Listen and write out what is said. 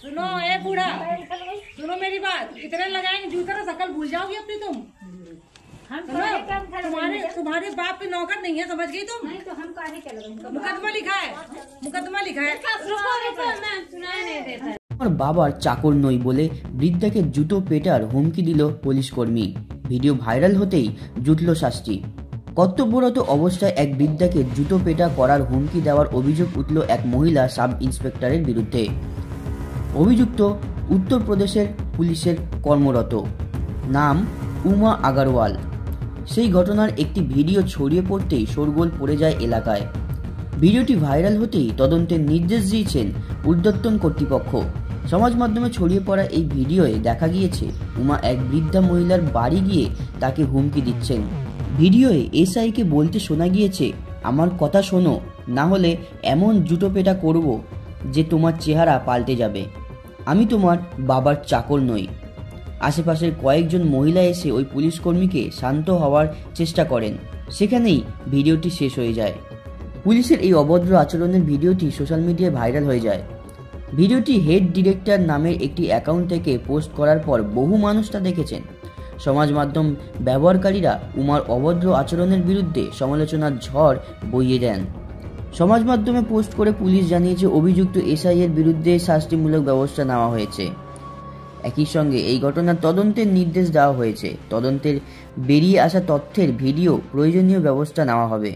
सुनो ए बूढ़ा, सुनो मेरी बात। इतने लगाएंगे जूता ना शकल भूल जाओगी अपनी तुम। तुम्हारे बाप पे नौकर नहीं है, समझ गई तुम? नहीं तो हम काहे चल मुकदमा लिखा है, मुकदमा लिखा है। আমার বাবার চাকর নই বলে বৃদ্ধাকে জুতো পেটার হুমকি দিল পুলিশ কর্মী। ভিডিও ভাইরাল হতেই জুটল শাস্তি। কর্তব্যরত অবস্থায় এক বৃদ্ধাকে জুতো পেটা করার হুমকি দেওয়ার অভিযোগ উঠল এক মহিলা সাব ইন্সপেক্টরের বিরুদ্ধে। অভিযুক্ত উত্তরপ্রদেশের পুলিশের কর্মরত, নাম উমা আগারওয়াল। সেই ঘটনার একটি ভিডিও ছড়িয়ে পড়তেই শোরগোল পড়ে যায় এলাকায়। ভিডিওটি ভাইরাল হতেই তদন্তের নির্দেশ দিয়েছেন ঊর্ধ্বতন কর্তৃপক্ষ। সমাজ মাধ্যমে ছড়িয়ে পড়া এই ভিডিওয়ে দেখা গিয়েছে উমা এক বৃদ্ধা মহিলার বাড়ি গিয়ে তাকে হুমকি দিচ্ছেন। ভিডিওয়ে এসআইকে বলতে শোনা গিয়েছে, আমার কথা শোনো, না হলে এমন জুতো পেটা করব যে তোমার চেহারা পাল্টে যাবে। আমি তোমার বাবার চাকর নই। আশেপাশের কয়েকজন মহিলা এসে ওই পুলিশ কর্মীকে শান্ত হওয়ার চেষ্টা করেন। সেখানেই ভিডিওটি শেষ হয়ে যায়। পুলিশের এই অভদ্র আচরণের ভিডিওটি সোশ্যাল মিডিয়ায় ভাইরাল হয়ে যায়। ভিডিওটি হেড ডিরেক্টর নামের একটি অ্যাকাউন্ট থেকে পোস্ট করার পর বহু মানুষ তা দেখেছেন। সমাজ মাধ্যম ব্যবহারকারীরা উমার অভদ্র আচরণের বিরুদ্ধে সমালোচনার ঝড় বইয়ে দেন। সমাজ মাধ্যমে পোস্ট করে পুলিশ জানিয়েছে অভিযুক্ত এসআই এর বিরুদ্ধে শাস্তিমূলক ব্যবস্থা নেওয়া হয়েছে। একই সঙ্গে এই ঘটনার তদন্তের নির্দেশ দেওয়া হয়েছে। তদন্তের বেরিয়ে আসা তথ্যের ভিডিও প্রয়োজনীয় ব্যবস্থা নেওয়া হবে।